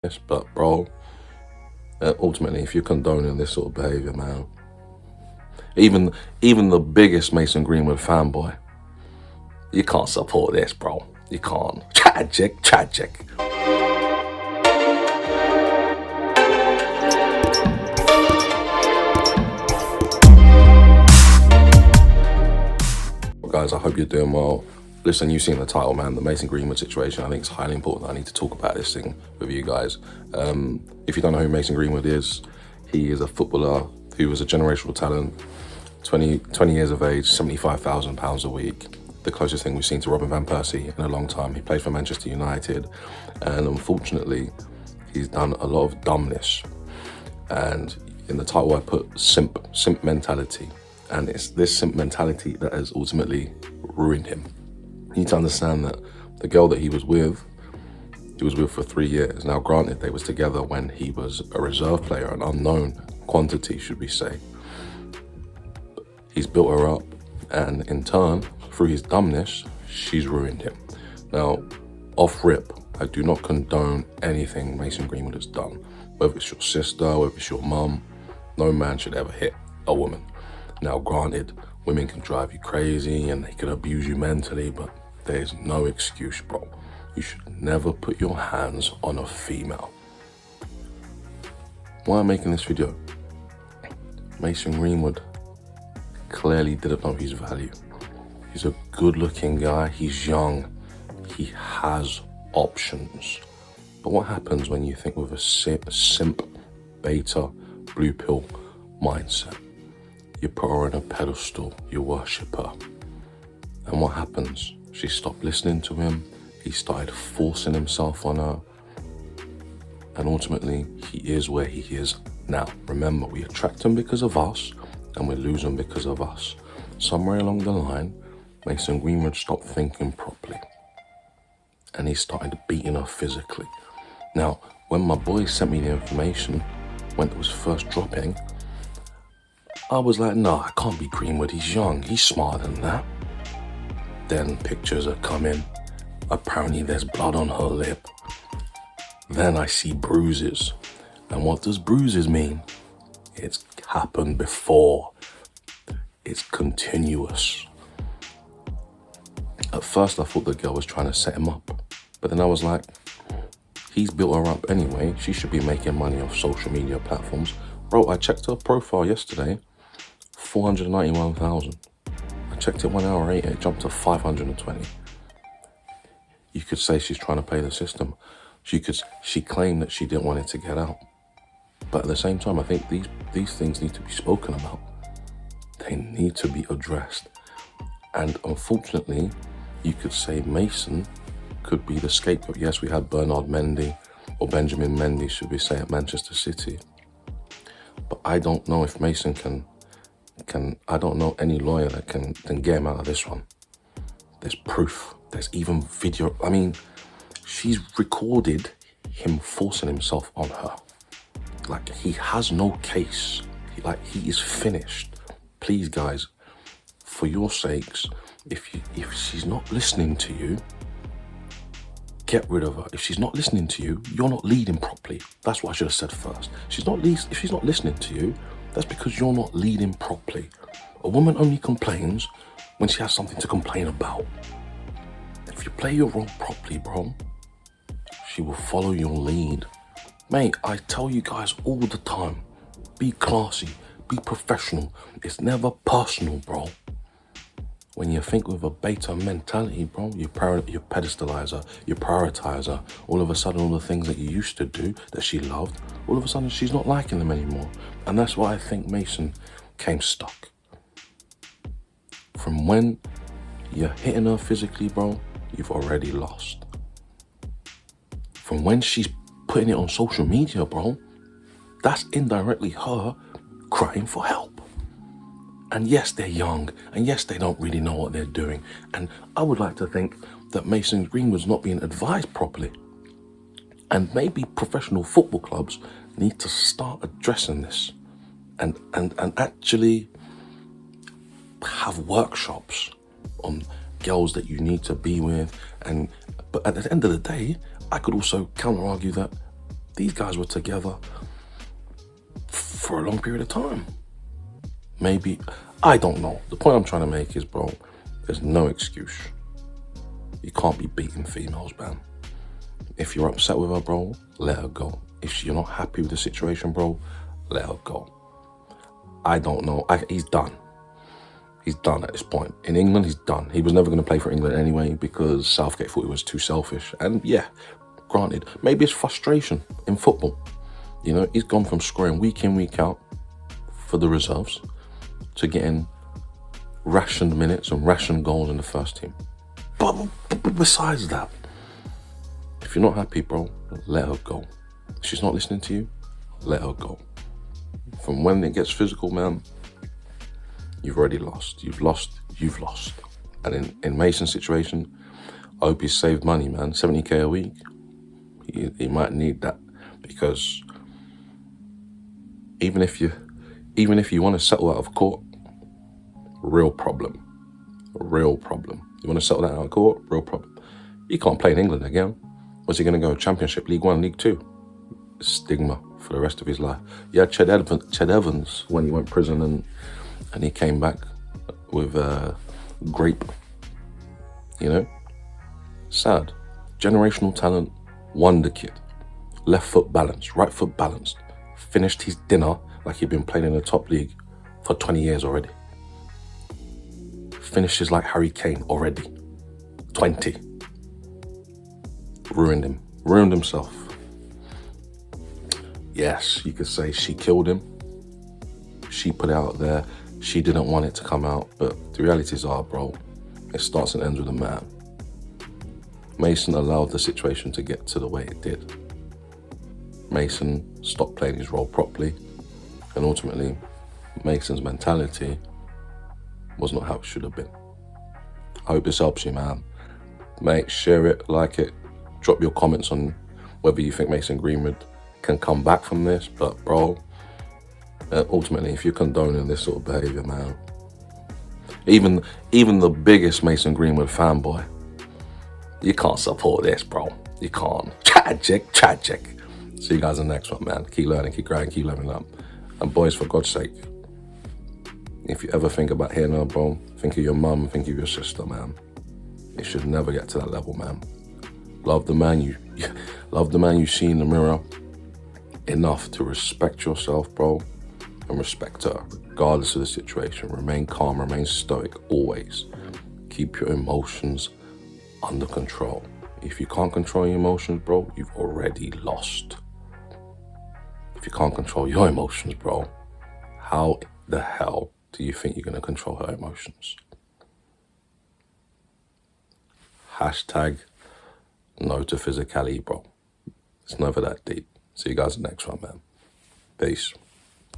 Yes, but bro, ultimately, if you're condoning this sort of behavior, man, even the biggest Mason Greenwood fanboy, you can't support this, bro. You can't. Tragic, tragic. Guys, I hope you're doing well. Listen, you've seen the title, man, the Mason Greenwood situation. I think it's highly important that I need to talk about this thing with you guys. If you don't know who Mason Greenwood is, he is a footballer who was a generational talent, 20 years of age, £75,000 a week. The closest thing we've seen to Robin van Persie in a long time. He played for Manchester United, and unfortunately, he's done a lot of dumbness. And in the title I put SIMP mentality. And it's this SIMP mentality that has ultimately ruined him. You need to understand that the girl that he was with for 3 years. Now, granted, they was together when he was a reserve player, an unknown quantity, should we say. He's built her up, and in turn, through his dumbness, she's ruined him. Now, off rip, I do not condone anything Mason Greenwood has done. Whether it's your sister, whether it's your mum, no man should ever hit a woman. Now, granted, women can drive you crazy and they can abuse you mentally, but there's no excuse, bro. You should never put your hands on a female. Why I'm making this video? Mason Greenwood clearly didn't know his value. He's a good-looking guy, he's young, he has options. But what happens when you think with a simp, beta, blue pill mindset? You put her on a pedestal, you worship her. And what happens? She stopped listening to him, he started forcing himself on her, and ultimately, he is where he is now. Remember, we attract him because of us, and we lose him because of us. Somewhere along the line, Mason Greenwood stopped thinking properly, and he started beating her physically. Now, when my boy sent me the information, when it was first dropping, I was like, no, I can't be Greenwood, he's young, he's smarter than that. Then pictures are coming, apparently there's blood on her lip. Then I see bruises. And what does bruises mean? It's happened before. It's continuous. At first I thought the girl was trying to set him up, but then I was like, he's built her up anyway, she should be making money off social media platforms. Bro, I checked her profile yesterday, 491,000. I checked it 1 hour later, it jumped to 520. You could say she's trying to play the system. She claimed that she didn't want it to get out. But at the same time, I think these things need to be spoken about. They need to be addressed. And unfortunately, you could say Mason could be the scapegoat. Yes, we had Bernard Mendy, or Benjamin Mendy, should we say, at Manchester City. But I don't know if Mason can I don't know any lawyer that can get him out of this one. There's proof. There's even video. I mean, she's recorded him forcing himself on her. Like, he has no case. He is finished. Please, guys, for your sakes, if she's not listening to you, get rid of her. If she's not listening to you, you're not leading properly. That's what I should have said first. If she's not listening to you, that's because you're not leading properly. A woman only complains when she has something to complain about. If you play your role properly, bro, she will follow your lead. Mate, I tell you guys all the time, be classy, be professional. It's never personal, bro. When you think with a beta mentality, bro, you pedestalize her, you prioritize her. All of a sudden, all the things that you used to do that she loved, all of a sudden she's not liking them anymore. And that's why I think Mason came stuck. From when you're hitting her physically, bro, you've already lost. From when she's putting it on social media, bro, that's indirectly her crying for help. And yes, they're young, and yes, they don't really know what they're doing. And I would like to think that Mason Greenwood's not being advised properly. And maybe professional football clubs need to start addressing this and actually have workshops on girls that you need to be with. But at the end of the day, I could also counter-argue that These guys were together for a long period of time. Maybe, I don't know. The point I'm trying to make is, bro, there's no excuse. You can't be beating females, man. If you're upset with her, bro, let her go. If you're not happy with the situation, bro, let her go. I don't know. He's done. He's done at this point. In England, he's done. He was never going to play for England anyway because Southgate thought he was too selfish. And yeah, granted, maybe it's frustration in football. You know, he's gone from scoring week in, week out for the reserves to getting rationed minutes and rationed goals in the first team. But besides that, if you're not happy, bro, let her go. If she's not listening to you, let her go. From when it gets physical, man, you've already lost. You've lost. And in Mason's situation, I hope he's saved money, man. 70k a week. He might need that because even if you want to settle out of court, real problem. You want to settle that out of court, real problem. He can't play in England again. Was he going to go Championship, League One, League Two? Stigma for the rest of his life. Yeah, Ched Evans when he went to prison and he came back with grape. You know? Sad. Generational talent, wonder kid. Left foot balanced, right foot balanced. Finished his dinner like he'd been playing in the top league for 20 years already. Finishes like Harry Kane already. 20. Ruined himself. Yes, you could say she killed him. She put it out there. She didn't want it to come out, but the realities are, bro, it starts and ends with a man. Mason allowed the situation to get to the way it did. Mason stopped playing his role properly, and ultimately, Mason's mentality was not how it should have been. I hope this helps you, man. Mate, share it, like it, drop your comments on whether you think Mason Greenwood can come back from this, but bro, ultimately, if you're condoning this sort of behaviour, man, even the biggest Mason Greenwood fanboy, you can't support this, bro. You can't. Tragic. See you guys in the next one, man. Keep learning, keep growing, keep leveling up. And boys, for God's sake, if you ever think about hitting her, bro, think of your mum, think of your sister, man. It should never get to that level, man. Love the man you see in the mirror enough to respect yourself, bro, and respect her, regardless of the situation. Remain calm, remain stoic, always. Keep your emotions under control. If you can't control your emotions, bro, you've already lost. If you can't control your emotions, bro, how the hell do you think you're going to control her emotions? Hashtag no to physicality, bro. It's never that deep. See you guys in the next one, man. Peace.